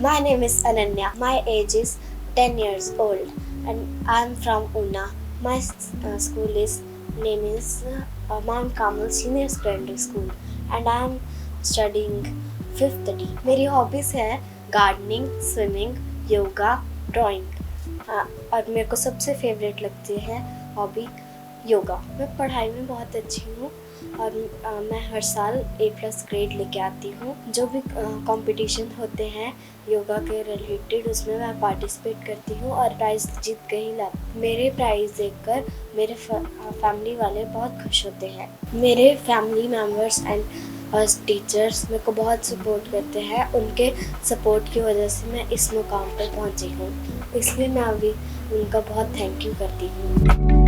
My name is Ananya. My age is 10 years old and I am from Una. My school is name is Mount Carmel Senior Secondary School and I am studying 5th D. मेरी hobbies है gardening, swimming, yoga, drawing और मेरे को सबसे favourite लगती है hobby yoga. मैं पढ़ाई में बहुत अच्छी हूँ और मैं हर साल A+ ग्रेड लेके आती हूँ। जो भी कंपटीशन होते हैं योगा के रिलेटेड उसमें मैं पार्टिसिपेट करती हूँ और प्राइज़ जीत के ही लाती। मेरे प्राइज़ देखकर मेरे फैमिली वाले बहुत खुश होते हैं। मेरे फैमिली मेम्बर्स एंड टीचर्स मेरे को बहुत सपोर्ट करते हैं। उनके सपोर्ट की वजह से मैं इस मुकाम पर पहुँची हूँ, इसलिए मैं अभी उनका बहुत थैंक यू करती हूँ।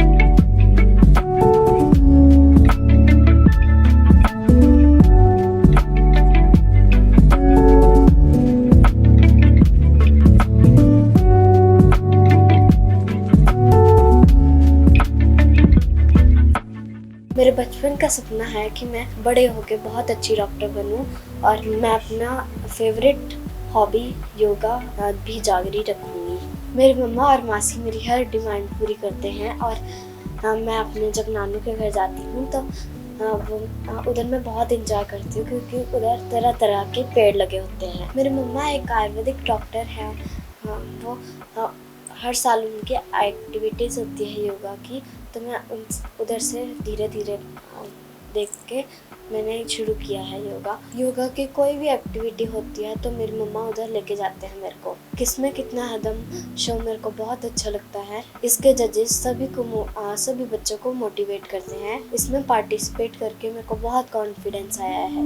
मेरे बचपन का सपना है कि मैं बड़े होकर बहुत अच्छी डॉक्टर बनूं और मैं अपना फेवरेट हॉबी योगा भी जारी रखूँगी। मेरी मम्मा और मासी मेरी हर डिमांड पूरी करते हैं और मैं अपने जब नानू के घर जाती हूँ तो उधर मैं बहुत इंजॉय करती हूँ क्योंकि उधर तरह तरह के पेड़ लगे होते हैं। मेरी मम्मा एक आयुर्वेदिक डॉक्टर है। वो हर साल उनकी एक्टिविटीज़ होती है योगा की, तो मैं उधर से धीरे धीरे देख के मैंने शुरू किया है योगा की कोई भी एक्टिविटी होती है तो मेरी मम्मा उधर लेके जाते हैं मेरे को। किसमें कितना है दम शो मेरे को बहुत अच्छा लगता है। इसके जजेस सभी बच्चों को मोटिवेट करते हैं। इसमें पार्टिसिपेट करके मेरे को बहुत कॉन्फिडेंस आया है।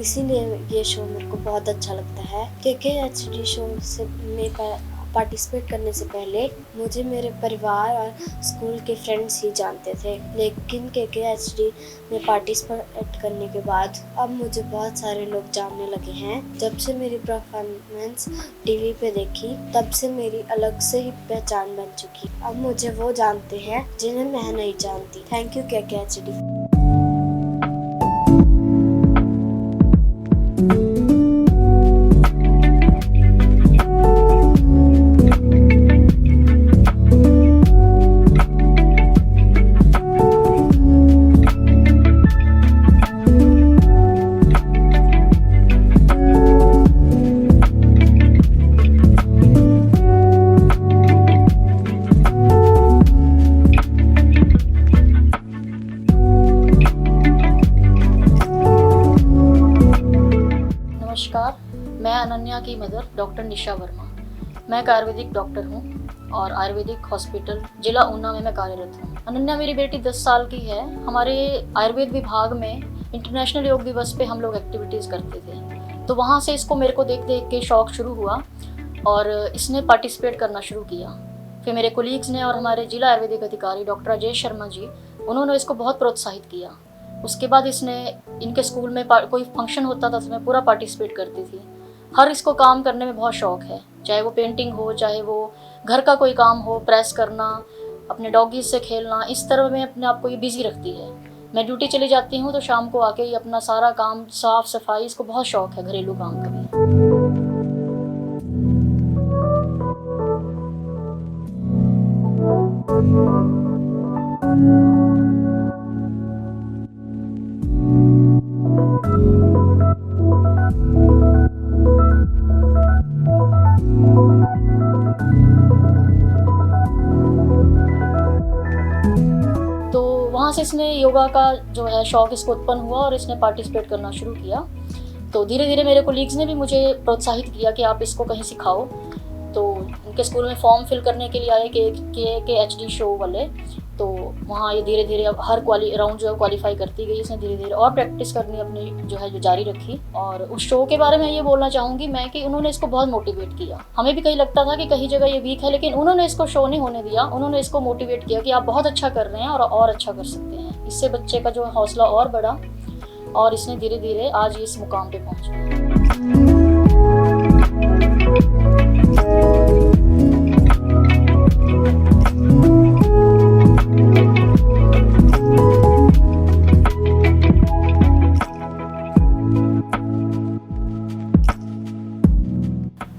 इसीलिए ये शो मेरे को बहुत अच्छा लगता है। KKHD शो से में पार्टिसिपेट करने से पहले मुझे मेरे परिवार और स्कूल के फ्रेंड्स ही जानते थे, लेकिन KKHD में पार्टिसिपेट करने के बाद अब मुझे बहुत सारे लोग जानने लगे हैं। जब से मेरी परफॉर्मेंस टीवी पे देखी तब से मेरी अलग से ही पहचान बन चुकी। अब मुझे वो जानते हैं जिन्हें मैं नहीं जानती। Thank you KKHD। नमस्कार, मैं अनन्या की मदर डॉक्टर निशा वर्मा। मैं एक आयुर्वेदिक डॉक्टर हूँ और आयुर्वेदिक हॉस्पिटल जिला ऊना में मैं कार्यरत हूँ। अनन्या मेरी बेटी 10 साल की है। हमारे आयुर्वेद विभाग में इंटरनेशनल योग दिवस पे हम लोग एक्टिविटीज़ करते थे, तो वहाँ से इसको मेरे को देख देख के शौक़ शुरू हुआ और इसने पार्टिसिपेट करना शुरू किया। फिर मेरे कोलीग्स ने और हमारे जिला आयुर्वेदिक अधिकारी डॉक्टर अजय शर्मा जी, उन्होंने इसको बहुत प्रोत्साहित किया। उसके बाद इसने इनके स्कूल में कोई फंक्शन होता था तो उसमें पूरा पार्टिसिपेट करती थी। हर इसको काम करने में बहुत शौक़ है, चाहे वो पेंटिंग हो, चाहे वो घर का कोई काम हो, प्रेस करना, अपने डॉगीज से खेलना, इस तरह में अपने आप को ये बिजी रखती है। मैं ड्यूटी चली जाती हूँ तो शाम को आके ये अपना सारा काम, साफ़ सफाई, इसको बहुत शौक़ है घरेलू काम का भी। वहाँ से इसने योगा का जो है शौक़ इसको उत्पन्न हुआ और इसने पार्टिसिपेट करना शुरू किया। तो धीरे धीरे मेरे कोलीग्स ने भी मुझे प्रोत्साहित किया कि आप इसको कहीं सिखाओ। तो उनके स्कूल में फॉर्म फिल करने के लिए आए KKHD शो वाले, तो वहाँ ये धीरे धीरे अब हर राउंड जो है क्वालिफाई करती गई। इसने धीरे धीरे और प्रैक्टिस करनी अपनी जो है जो जारी रखी। और उस शो के बारे में ये बोलना चाहूँगी मैं कि उन्होंने इसको बहुत मोटिवेट किया। हमें भी कहीं लगता था कि कहीं जगह ये वीक है, लेकिन उन्होंने इसको शो नहीं होने दिया। उन्होंने इसको मोटिवेट किया कि आप बहुत अच्छा कर रहे हैं और अच्छा कर सकते हैं। इससे बच्चे का जो हौसला और बढ़ा और इसने धीरे धीरे आज इस मुकाम पे पहुँचा।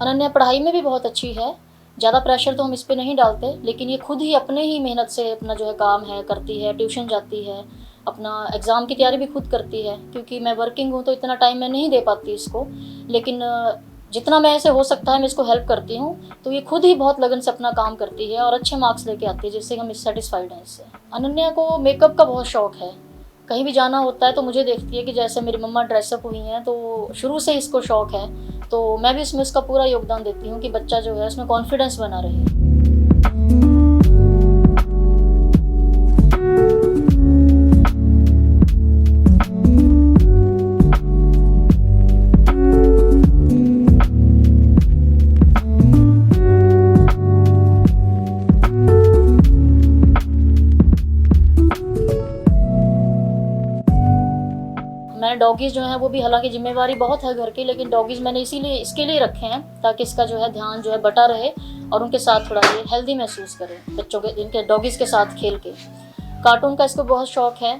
अनन्या पढ़ाई में भी बहुत अच्छी है। ज़्यादा प्रेशर तो हम इस पे नहीं डालते, लेकिन ये खुद ही अपने ही मेहनत से अपना जो है काम है करती है, ट्यूशन जाती है, अपना एग्ज़ाम की तैयारी भी खुद करती है। क्योंकि मैं वर्किंग हूँ तो इतना टाइम मैं नहीं दे पाती इसको, लेकिन जितना मैं ऐसे हो सकता है मैं इसको हेल्प करती हूँ। तो ये खुद ही बहुत लगन से अपना काम करती है और अच्छे मार्क्स लेके आती है, जिससे हम सेटिस्फाइड हैं इससे। अनन्या को मेकअप का बहुत शौक़ है। कहीं भी जाना होता है तो मुझे देखती है कि जैसे मेरी मम्मा ड्रेसअप हुई हैं, तो शुरू से इसको शौक़ है। तो मैं भी इसमें उसका पूरा योगदान देती हूँ कि बच्चा जो है उसमें कॉन्फिडेंस बना रहे। मैंने डॉगीज़ जो हैं वो भी, हालांकि जिम्मेवारी बहुत है घर की, लेकिन डॉगीज़ मैंने इसीलिए इसके लिए रखे हैं ताकि इसका जो है ध्यान जो है बटा रहे और उनके साथ थोड़ा ये हेल्दी महसूस करें, बच्चों के इनके डॉगीज़ के साथ खेल के। कार्टून का इसको बहुत शौक़ है।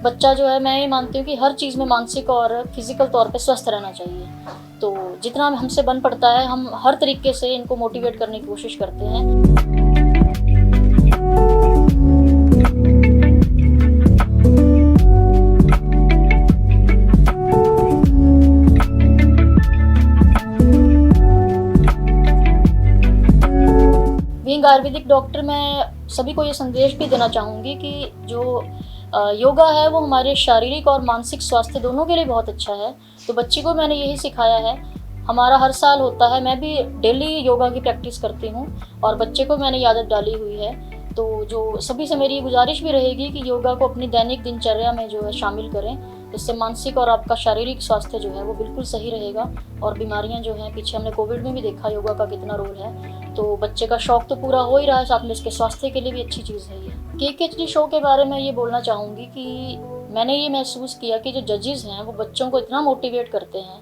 बच्चा जो है, मैं ये मानती हूँ कि हर चीज़ में मानसिक और फिजिकल तौर पे स्वस्थ रहना चाहिए। तो जितना हमसे बन पड़ता है हम हर तरीके से इनको मोटिवेट करने की कोशिश करते हैं। बीइंग आयुर्वेदिक डॉक्टर, मैं सभी को ये संदेश भी देना चाहूँगी कि जो योगा है वो हमारे शारीरिक और मानसिक स्वास्थ्य दोनों के लिए बहुत अच्छा है। तो बच्ची को मैंने यही सिखाया है। हमारा हर साल होता है, मैं भी डेली योगा की प्रैक्टिस करती हूँ और बच्चे को मैंने ये आदत डाली हुई है। तो जो सभी से मेरी गुजारिश भी रहेगी कि योगा को अपनी दैनिक दिनचर्या में जो है शामिल करें। इससे मानसिक और आपका शारीरिक स्वास्थ्य जो है वो बिल्कुल सही रहेगा। और बीमारियां जो हैं, पीछे हमने कोविड में भी देखा योगा का कितना रोल है। तो बच्चे का शौक तो पूरा हो ही रहा है, साथ में इसके स्वास्थ्य के लिए भी अच्छी चीज़ है ये। KKHD शो के बारे में ये बोलना चाहूँगी कि मैंने ये महसूस किया कि जो जजेस हैं वो बच्चों को इतना मोटिवेट करते हैं।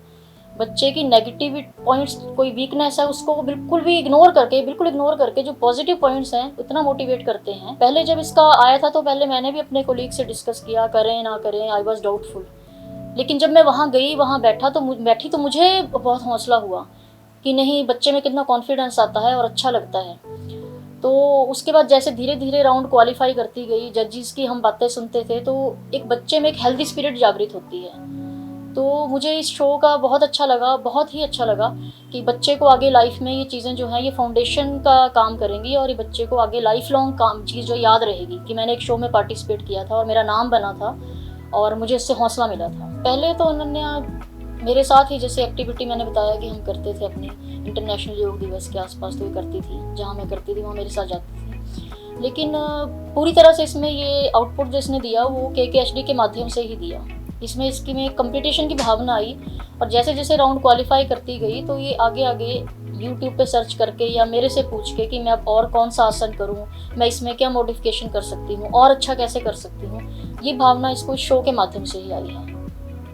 बच्चे की नेगेटिव पॉइंट्स, कोई वीकनेस है उसको बिल्कुल इग्नोर करके जो पॉजिटिव पॉइंट्स हैं उतना मोटिवेट करते हैं। पहले जब इसका आया था तो पहले मैंने भी अपने कोलीग से डिस्कस किया, करें ना करें, आई वॉज डाउटफुल। लेकिन जब मैं वहाँ गई, वहाँ बैठी तो मुझे बहुत हौसला हुआ कि नहीं, बच्चे में कितना कॉन्फिडेंस आता है और अच्छा लगता है। तो उसके बाद जैसे धीरे धीरे राउंड क्वालिफाई करती गई, जजेस की हम बातें सुनते थे, तो एक बच्चे में एक हेल्दी स्पिरिट जागृत होती है। तो मुझे इस शो का बहुत अच्छा लगा, बहुत ही अच्छा लगा कि बच्चे को आगे लाइफ में ये चीज़ें जो हैं ये फाउंडेशन का काम करेंगी और ये बच्चे को आगे लाइफ लॉन्ग काम चीज़ जो याद रहेगी कि मैंने एक शो में पार्टिसिपेट किया था और मेरा नाम बना था और मुझे इससे हौसला मिला था। पहले तो अनन्या मेरे साथ ही, जैसे एक्टिविटी मैंने बताया कि हम करते थे अपने इंटरनेशनल योग दिवस के आसपास, तो ये करती थी, जहाँ मैं करती थी वहाँ मेरे साथ जाती थी। लेकिन पूरी तरह से इसमें ये आउटपुट जो इसने दिया वो KKHD के माध्यम से ही दिया। इसमें इसकी में कंपटीशन की भावना आई और जैसे जैसे राउंड क्वालिफाई करती गई तो ये आगे यूट्यूब पे सर्च करके या मेरे से पूछ के कि मैं अब और कौन सा आसन करूं, मैं इसमें क्या मॉडिफिकेशन कर सकती हूं और अच्छा कैसे कर सकती हूं, ये भावना इसको इस शो के माध्यम से ही आई है।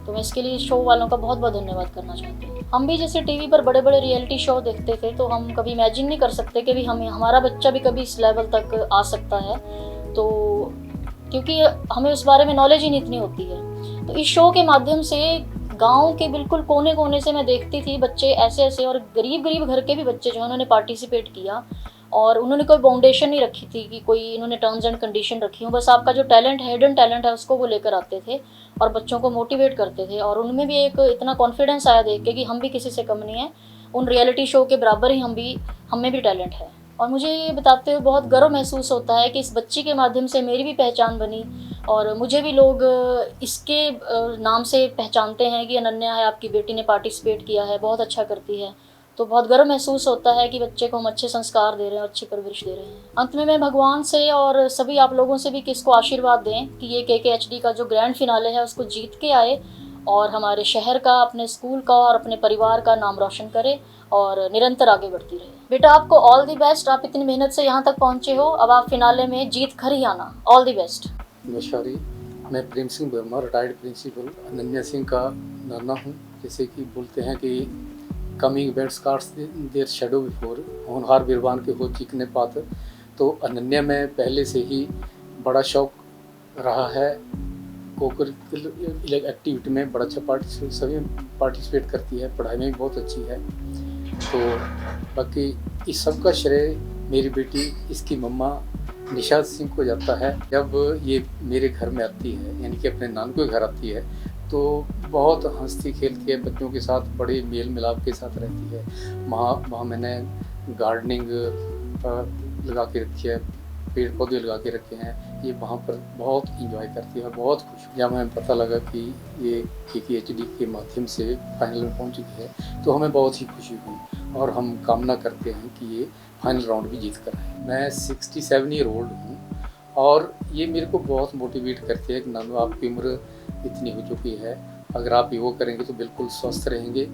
तो मैं इसके लिए शो वालों का बहुत बहुत धन्यवाद करना चाहती हूँ। हम भी जैसे टीवी पर बड़े बड़े रियलिटी शो देखते थे तो हम कभी इमेजिन नहीं कर सकते कि भी हमारा बच्चा भी कभी इस लेवल तक आ सकता है। तो क्योंकि हमें उस बारे में नॉलेज ही नहीं इतनी होती है। तो इस शो के माध्यम से गांव के बिल्कुल कोने कोने से मैं देखती थी बच्चे ऐसे और गरीब घर के भी बच्चे जो है उन्होंने पार्टिसिपेट किया और उन्होंने कोई बाउंडेशन नहीं रखी थी कि कोई इन्होंने टर्म्स एंड कंडीशन रखी हो। बस आपका जो टैलेंट है, हिडन टैलेंट है, उसको वो लेकर आते थे और बच्चों को मोटिवेट करते थे और उनमें भी एक इतना कॉन्फिडेंस आया देख के कि हम भी किसी से कम नहीं है, उन रियलिटी शो के बराबर ही हम में भी टैलेंट है। और मुझे ये बताते हुए बहुत गर्व महसूस होता है कि इस बच्ची के माध्यम से मेरी भी पहचान बनी और मुझे भी लोग इसके नाम से पहचानते हैं कि अनन्या है, आपकी बेटी ने पार्टिसिपेट किया है, बहुत अच्छा करती है। तो बहुत गर्व महसूस होता है कि बच्चे को हम अच्छे संस्कार दे रहे हैं, अच्छी परवरिश दे रहे हैं। अंत में मैं भगवान से और सभी आप लोगों से भी किसको आशीर्वाद दें कि ये KKHD का जो ग्रैंड फिनाले है उसको जीत के आए और हमारे शहर का, अपने स्कूल का और अपने परिवार का नाम रोशन करे और निरंतर आगे बढ़ती रहे। बेटा, आपको ऑल दी बेस्ट। आप इतनी मेहनत से यहाँ तक पहुँचे हो, अब आप फिनाले में जीत कर ही आना। All the best. नमस्कार, मैं प्रेम सिंह वर्मा, रिटायर्ड प्रिंसिपल अनन्या सिंह का नाना हूँ। जैसे कि बोलते हैं कि coming bad scars their shadow before, होनहार बिरबान के हो चीखने पात। तो अनन्या में पहले से ही बड़ा शौक रहा है, कोकरिकुलर एक्टिविटी में बड़ा अच्छा सभी पार्टिसिपेट करती है, पढ़ाई में भी बहुत अच्छी है। तो बाकी इस सब का श्रेय मेरी बेटी, इसकी मम्मा निशा सिंह को जाता है। जब ये मेरे घर में आती है, यानी कि अपने नानू के घर आती है, तो बहुत हंसती खेलती है, बच्चों के साथ बड़े मेल मिलाप के साथ रहती है। वहाँ मैंने गार्डनिंग लगा के रखी है, पेड़ पौधे लगा के रखे हैं। ये वहाँ पर बहुत इंजॉय करती है और बहुत खुश। जब हमें पता लगा कि ये KKHD के माध्यम से फाइनल में पहुँच चुकी है, तो हमें बहुत ही खुशी हुई और हम कामना करते हैं कि ये फाइनल राउंड भी जीत कर आए। मैं 67 ईयर ओल्ड हूँ और ये मेरे को बहुत मोटिवेट करती है कि नानू आपकी उम्र इतनी हो चुकी है, अगर आप योग करेंगे तो बिल्कुल स्वस्थ रहेंगे।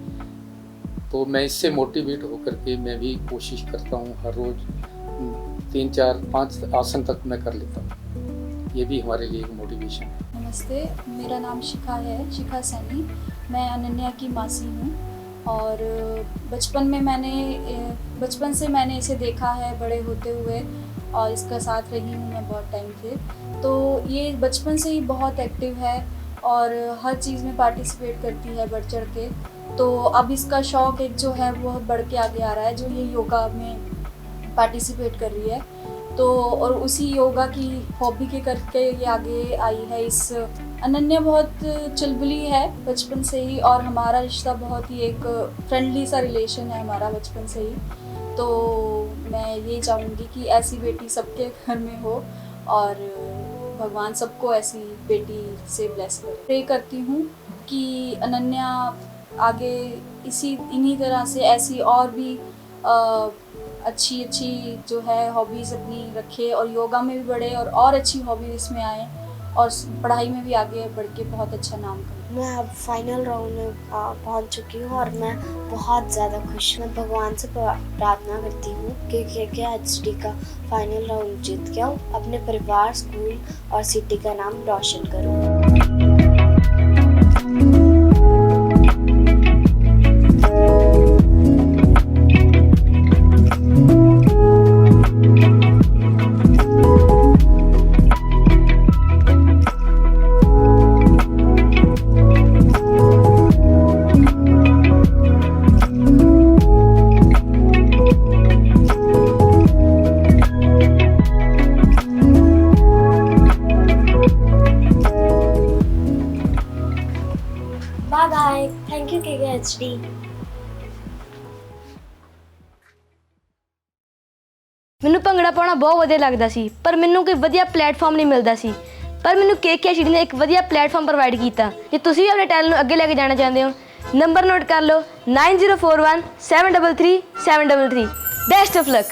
तो मैं इससे मोटिवेट होकर के मैं भी कोशिश करता हूँ, हर रोज़ 3, 4, 5 आसन तक मैं कर लेता हूँ। ये भी हमारे लिए एक मोटिवेशन है। नमस्ते, मेरा नाम शिखा है, शिखा सैनी। मैं अनन्या की मासी हूँ और बचपन से मैंने इसे देखा है बड़े होते हुए और इसका साथ रही हूँ मैं बहुत टाइम से। तो ये बचपन से ही बहुत एक्टिव है और हर चीज़ में पार्टिसिपेट करती है बढ़ चढ़ के। तो अब इसका शौक़ एक जो है वो बढ़ के आगे आ रहा है, जो ये योगा में पार्टिसिपेट कर रही है। तो और उसी योगा की हॉबी के करके ये आगे आई है। इस अनन्या बहुत चुलबुली है बचपन से ही और हमारा रिश्ता बहुत ही एक फ्रेंडली सा रिलेशन है हमारा बचपन से ही। तो मैं ये चाहूँगी कि ऐसी बेटी सबके घर में हो और भगवान सबको ऐसी बेटी से ब्लेस करे। प्रे करती हूँ कि अनन्या आगे इन्हीं तरह से ऐसी और भी अच्छी जो है हॉबीज़ अपनी रखे और योगा में भी बढ़े और अच्छी हॉबीज़ इसमें आए और पढ़ाई में भी आगे बढ़ के बहुत अच्छा नाम करें। मैं अब फाइनल राउंड में पहुंच चुकी हूं और मैं बहुत ज़्यादा खुश हूँ। मैं भगवान से प्रार्थना करती हूँ कि KKHD का फाइनल राउंड जीत के आऊँ, अपने परिवार, स्कूल और सिटी का नाम रोशन करूँ। Bye bye. Thank you KKHD. ਮੈਨੂੰ ਭੰਗੜਾ ਪਾਉਣਾ ਬਹੁਤ ਵਧੀਆ ਲੱਗਦਾ ਸੀ, ਪਰ ਮੈਨੂੰ ਕੋਈ ਵਧੀਆ ਪਲੇਟਫਾਰਮ ਨਹੀਂ ਮਿਲਦਾ ਸੀ। ਪਰ ਮੈਨੂੰ KKHD ਨੇ ਇੱਕ ਵਧੀਆ ਪਲੇਟਫਾਰਮ ਪ੍ਰੋਵਾਈਡ ਕੀਤਾ। ਜੇ ਤੁਸੀਂ ਵੀ ਆਪਣੇ ਟੈਲੈਂਟ ਨੂੰ ਅੱਗੇ ਲੈ ਕੇ ਜਾਣਾ ਚਾਹੁੰਦੇ ਹੋ, ਨੰਬਰ ਨੋਟ ਕਰ ਲਓ 9041 733 733। Best of luck.